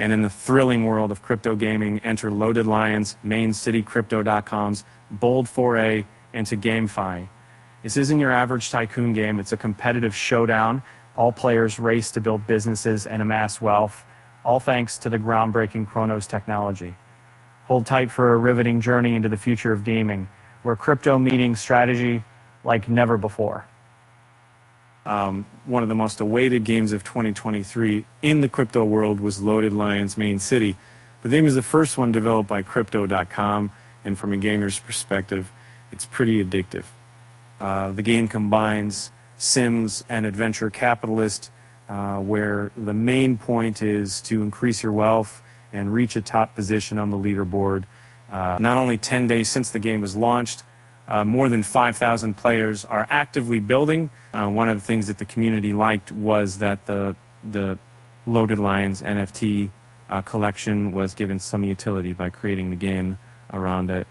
And in the thrilling world of crypto gaming, enter Loaded Lions, maincitycrypto.com's bold foray into GameFi. This isn't your average tycoon game. It's a competitive showdown. All players race to build businesses and amass wealth, all thanks to the groundbreaking Cronos technology. Hold tight for a riveting journey into the future of gaming, where crypto meeting strategy like never before. One of the most awaited games of 2023 in the crypto world was Loaded Lions Main City. The game is the first one developed by Crypto.com, and from a gamer's perspective, it's pretty addictive. The game combines Sims and Adventure Capitalist, where the main point is to increase your wealth and reach a top position on the leaderboard. Not only 10 days since the game was launched, more than 5,000 players are actively building. One of the things that the community liked was that the Loaded Lions NFT collection was given some utility by creating the game around it.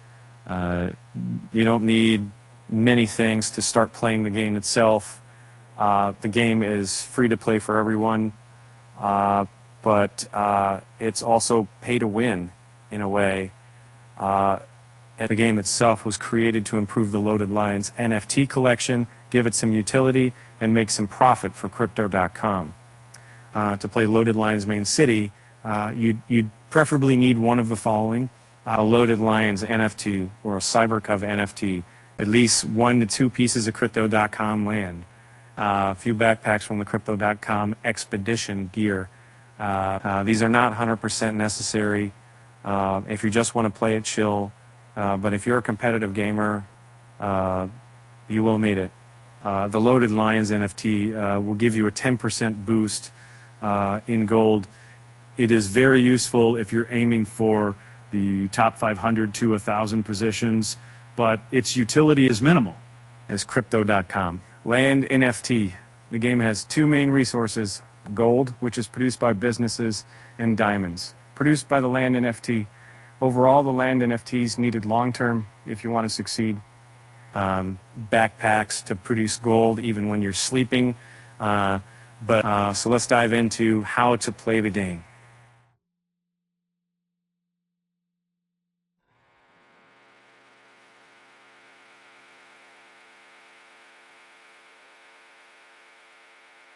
You don't need many things to start playing the game itself. The game is free to play for everyone, but it's also pay to win in a way. The game itself was created to improve the Loaded Lions NFT collection, give it some utility, and make some profit for Crypto.com. To play Loaded Lions Main City, you'd preferably need one of the following: a Loaded Lions NFT or a CyberCov NFT, at least 1 to 2 pieces of Crypto.com land, a few backpacks from the Crypto.com expedition gear. These are not 100% necessary if you just want to play it chill. But if you're a competitive gamer, you will need it. The Loaded Lions NFT will give you a 10% boost in gold. It is very useful if you're aiming for the top 500 to 1,000 positions, but its utility is minimal, as Crypto.com. Land NFT. The game has 2 main resources: gold, which is produced by businesses, and diamonds, produced by the land NFT. Overall, the land NFTs needed long-term if you want to succeed. Backpacks to produce gold even when you're sleeping. So let's dive into how to play the game.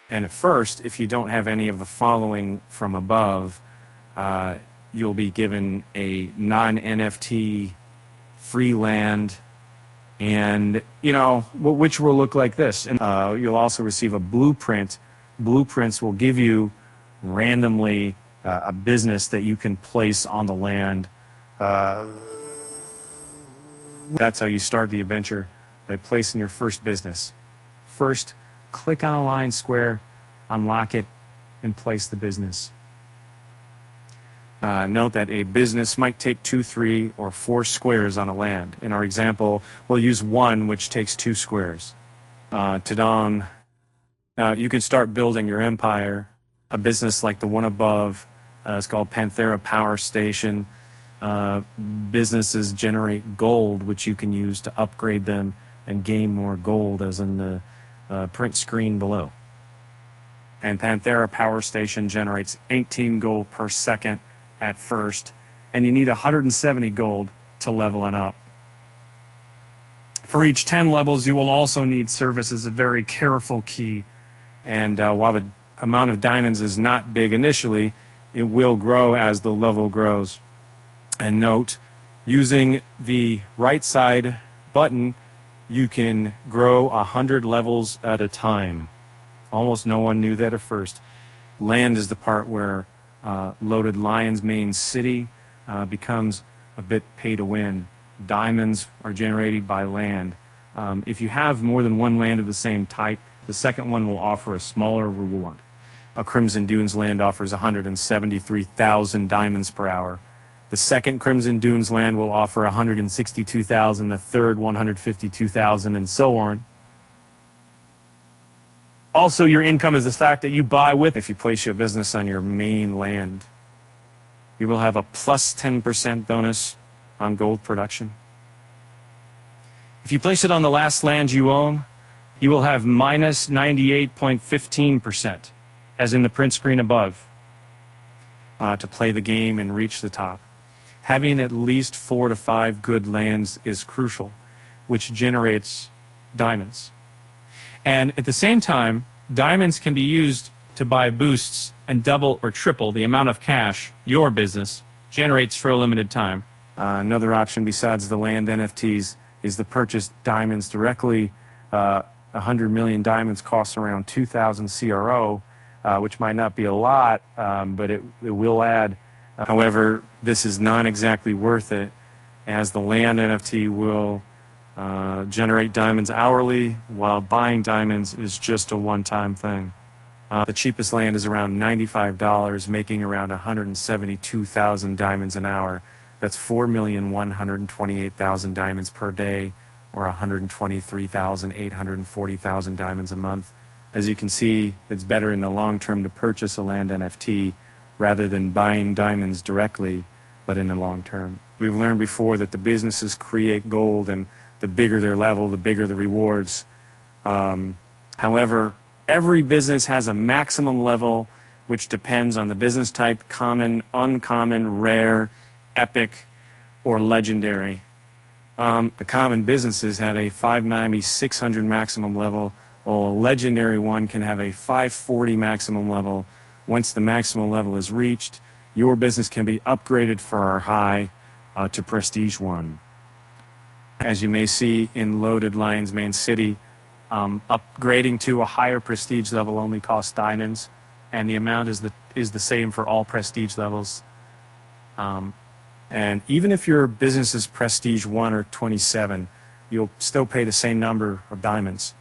And at first, if you don't have any of the following from above, you'll be given a non-NFT free land, and which will look like this. And you'll also receive a blueprint. Blueprints will give you randomly a business that you can place on the land. That's how you start the adventure, by placing your first business. First, click on a line square, unlock it, and place the business. Note that a business might take 2, 3, or 4 squares on a land. In our example, we'll use 1, which takes 2 squares. You can start building your empire. A business like the one above is called Panthera Power Station. Businesses generate gold, which you can use to upgrade them and gain more gold, as in the print screen below. And Panthera Power Station generates 18 gold per second at first, and you need 170 gold to level it up. For each 10 levels, you will also need service as a very careful key. And while the amount of diamonds is not big initially, it will grow as the level grows. And note, using the right side button, you can grow 100 levels at a time. Almost no one knew that at first. Land is the part where Loaded Lions Main City becomes a bit pay to win. Diamonds are generated by land. If you have more than 1 land of the same type, the second one will offer a smaller reward. A Crimson Dunes land offers 173,000 diamonds per hour. The second Crimson Dunes land will offer 162,000, the third 152,000, and so on. Also, your income is the stock that you buy with. If you place your business on your main land, you will have a plus 10% bonus on gold production. If you place it on the last land you own, you will have minus 98.15%, as in the print screen above. to play the game and reach the top. Having at least 4 to 5 good lands is crucial, which generates diamonds. And at the same time, diamonds can be used to buy boosts and double or triple the amount of cash your business generates for a limited time. Another option besides the land NFTs is to purchase diamonds directly. 100 million diamonds costs around 2,000 CRO, which might not be a lot, but it will add. However, this is not exactly worth it, as the land NFT will generate diamonds hourly, while buying diamonds is just a one-time thing. The cheapest land is around $95, making around 172,000 diamonds an hour. That's 4,128,000 diamonds per day, or 123,840,000 diamonds a month. As you can see, it's better in the long term to purchase a land NFT rather than buying diamonds directly, but in the long term. We've learned before that the businesses create gold, and the bigger their level, the bigger the rewards. However, every business has a maximum level, which depends on the business type: common, uncommon, rare, epic, or legendary. The common businesses had a 590, 600 maximum level, while a legendary one can have a 540 maximum level. Once the maximum level is reached, your business can be upgraded for our high to Prestige 1. As you may see in Loaded Lion's main city, upgrading to a higher prestige level only costs diamonds, and the amount is the same for all prestige levels. And even if your business is Prestige 1 or 27, you'll still pay the same number of diamonds.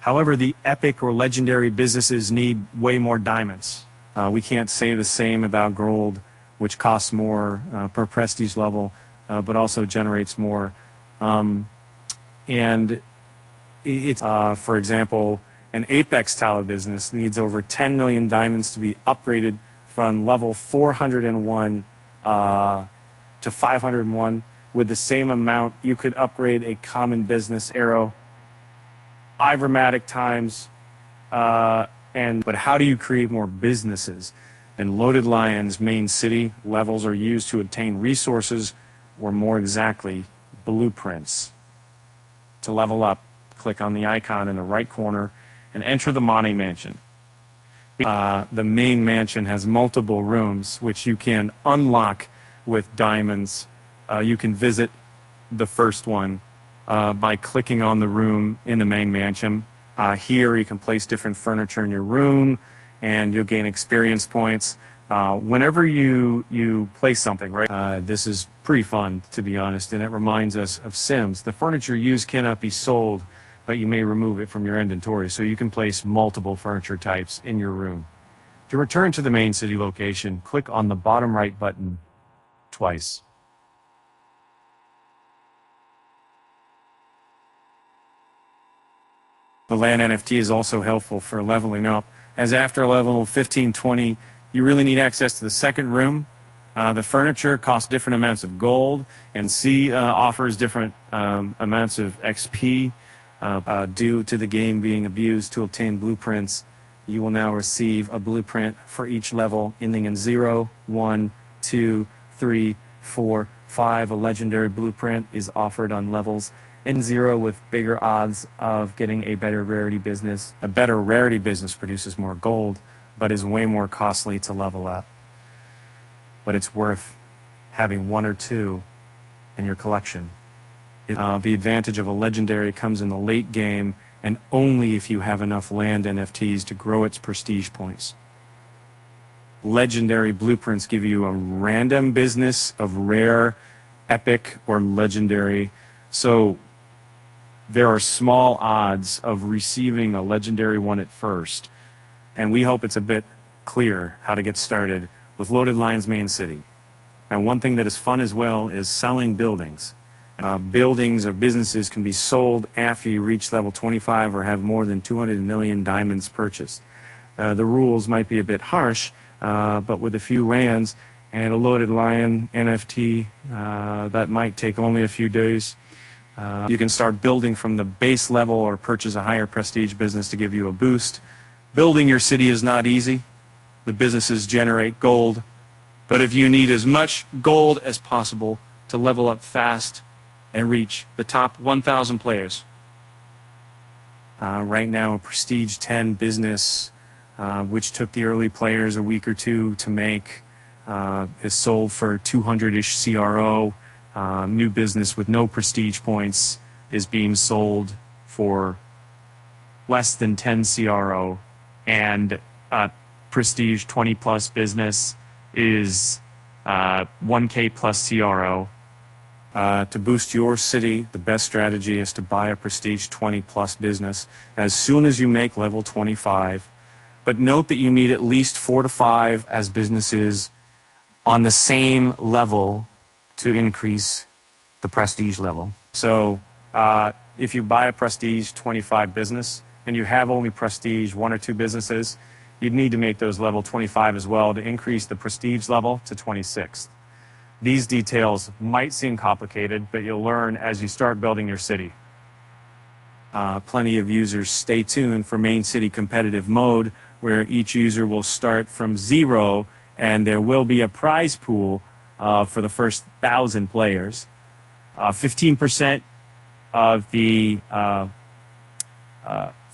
However, the epic or legendary businesses need way more diamonds. We can't say the same about gold, which costs more per prestige level, but also generates more. And it's, for example, an Apex Tower business needs over 10 million diamonds to be upgraded from level 401 to 501. With the same amount, you could upgrade a common business arrow 5 dramatic times. But how do you create more businesses? In Loaded Lion's main city, levels are used to obtain resources, or more exactly, blueprints. To level up, click on the icon in the right corner and enter the Money Mansion. The main mansion has multiple rooms which you can unlock with diamonds. You can visit the first one by clicking on the room in the main mansion. Here you can place different furniture in your room, and you'll gain experience points. Whenever you place something, right? This is pretty fun, to be honest, and it reminds us of Sims. The furniture used cannot be sold, but you may remove it from your inventory, so you can place multiple furniture types in your room. To return to the main city location, click on the bottom right button twice. The land NFT is also helpful for leveling up, as after level 15-20, you really need access to the second room. The furniture costs different amounts of gold, and C offers different amounts of XP. Due to the game being abused to obtain blueprints, you will now receive a blueprint for each level, ending in 0, 1, 2, 3, 4, 5. A legendary blueprint is offered on levels in 0 with bigger odds of getting a better rarity business. A better rarity business produces more gold, but is way more costly to level up. But it's worth having 1 or 2 in your collection. The advantage of a legendary comes in the late game, and only if you have enough land NFTs to grow its prestige points. Legendary blueprints give you a random business of rare, epic, or legendary, so there are small odds of receiving a legendary one at first, and we hope it's a bit clear how to get started with Loaded Lion's main city. And one thing that is fun as well is selling buildings. Buildings or businesses can be sold after you reach level 25 or have more than 200 million diamonds purchased. The rules might be a bit harsh, but with a few lands and a Loaded Lion NFT, that might take only a few days. You can start building from the base level or purchase a higher prestige business to give you a boost. Building your city is not easy. The businesses generate gold, But if you need as much gold as possible to level up fast and reach the top 1,000 players, right now a Prestige 10 business, which took the early players a week or two to make, is sold for 200-ish CRO. New business with no prestige points is being sold for less than 10 CRO, and prestige 20 plus business is 1K plus CRO. To boost your city, the best strategy is to buy a prestige 20 plus business as soon as you make level 25. But note that you need at least 4 to 5 as businesses on the same level to increase the prestige level. So if you buy a prestige 25 business and you have only prestige 1 or 2 businesses, you'd need to make those level 25 as well to increase the prestige level to 26. These details might seem complicated, but you'll learn as you start building your city. Plenty of users stay tuned for main city competitive mode, where each user will start from 0 and there will be a prize pool for the first 1,000 players. 15% of the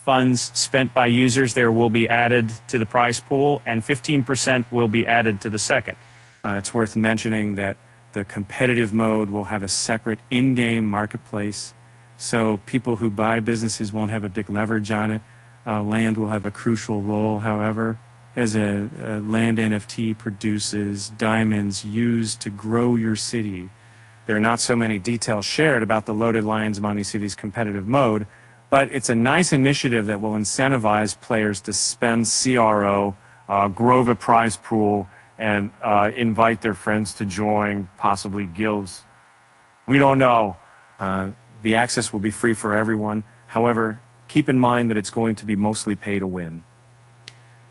funds spent by users there will be added to the prize pool, and 15% will be added to the second. It's worth mentioning that the competitive mode will have a separate in-game marketplace, so people who buy businesses won't have a big leverage on it. Land will have a crucial role, however, as a land NFT produces diamonds used to grow your city. There are not so many details shared about the Loaded Lions Money City's competitive mode, but it's a nice initiative that will incentivize players to spend CRO, grow the prize pool, and invite their friends to join, possibly guilds. We don't know. The access will be free for everyone. However, keep in mind that it's going to be mostly pay to win.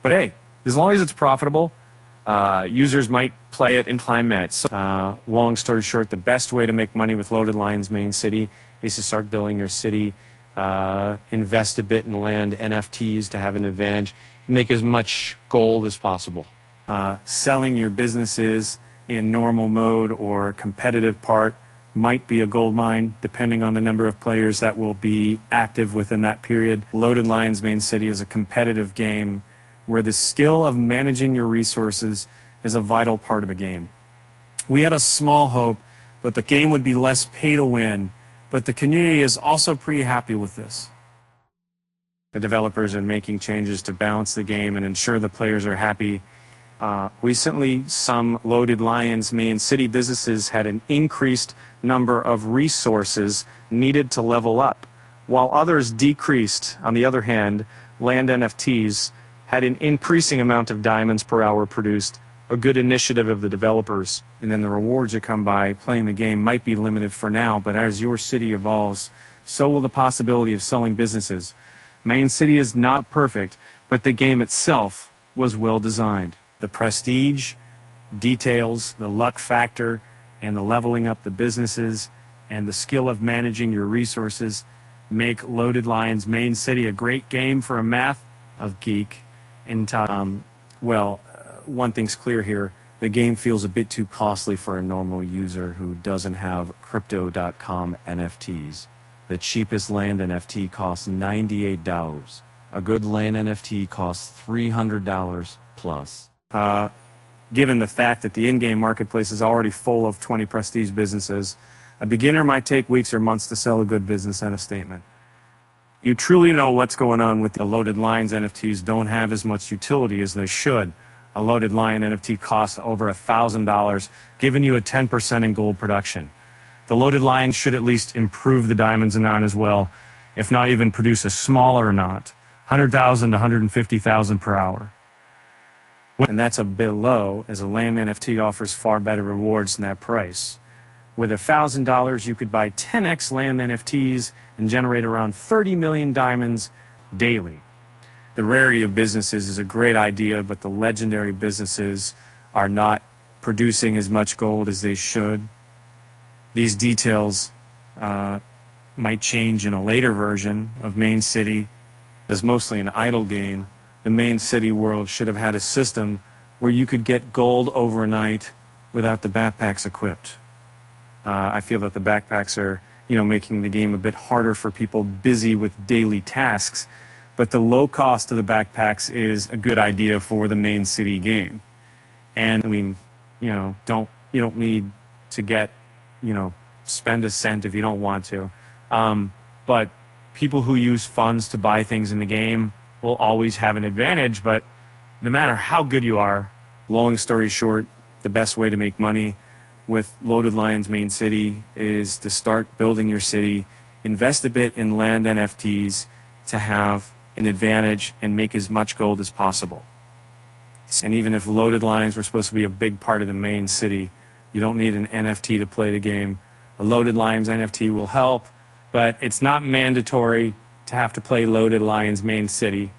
But hey, as long as it's profitable, users might play it and climb mats. Long story short, the best way to make money with Loaded Lions Main City is to start building your city, invest a bit in land NFTs to have an advantage, make as much gold as possible. Selling your businesses in normal mode or competitive part might be a gold mine, depending on the number of players that will be active within that period. Loaded Lions Main City is a competitive game where the skill of managing your resources is a vital part of a game. We had a small hope that the game would be less pay to win, but the community is also pretty happy with this. The developers are making changes to balance the game and ensure the players are happy. Recently, some Loaded Lions Main City businesses had an increased number of resources needed to level up, while others decreased. On the other hand, land NFTs had an increasing amount of diamonds per hour produced, a good initiative of the developers. And then the rewards that come by playing the game might be limited for now, but as your city evolves, so will the possibility of selling businesses. Main City is not perfect, but the game itself was well designed. The prestige, details, the luck factor, and the leveling up the businesses, and the skill of managing your resources make Loaded Lions Main City a great game for a math of geek. And one thing's clear here, the game feels a bit too costly for a normal user who doesn't have crypto.com NFTs. The cheapest land NFT costs $98. A good land NFT costs $300 plus. Given the fact that the in-game marketplace is already full of 20 prestige businesses, a beginner might take weeks or months to sell a good business and a statement. You truly know what's going on with the Loaded Lions NFTs don't have as much utility as they should. A Loaded Lion NFT costs over $1,000, giving you a 10% in gold production. The Loaded Lion should at least improve the diamonds amount as well, if not even produce a smaller amount, 100,000 to 150,000 per hour. And that's a bit low, as a land NFT offers far better rewards than that price. With $1,000, you could buy 10x land NFTs and generate around 30 million diamonds daily. The rarity of businesses is a great idea, but the legendary businesses are not producing as much gold as they should. These details might change in a later version of Main City. As mostly an idle game, the Main City world should have had a system where you could get gold overnight without the backpacks equipped. I feel that the backpacks are, making the game a bit harder for people busy with daily tasks, but the low cost of the backpacks is a good idea for the main city game. And I mean, you don't need to get, spend a cent if you don't want to. But people who use funds to buy things in the game will always have an advantage, but no matter how good you are, long story short, the best way to make money with Loaded Lions main city is to start building your city, invest a bit in land NFTs to have an advantage and make as much gold as possible. And even if Loaded Lions were supposed to be a big part of the main city, you don't need an NFT to play the game. A Loaded Lions NFT will help, but it's not mandatory to have to play Loaded Lions main city.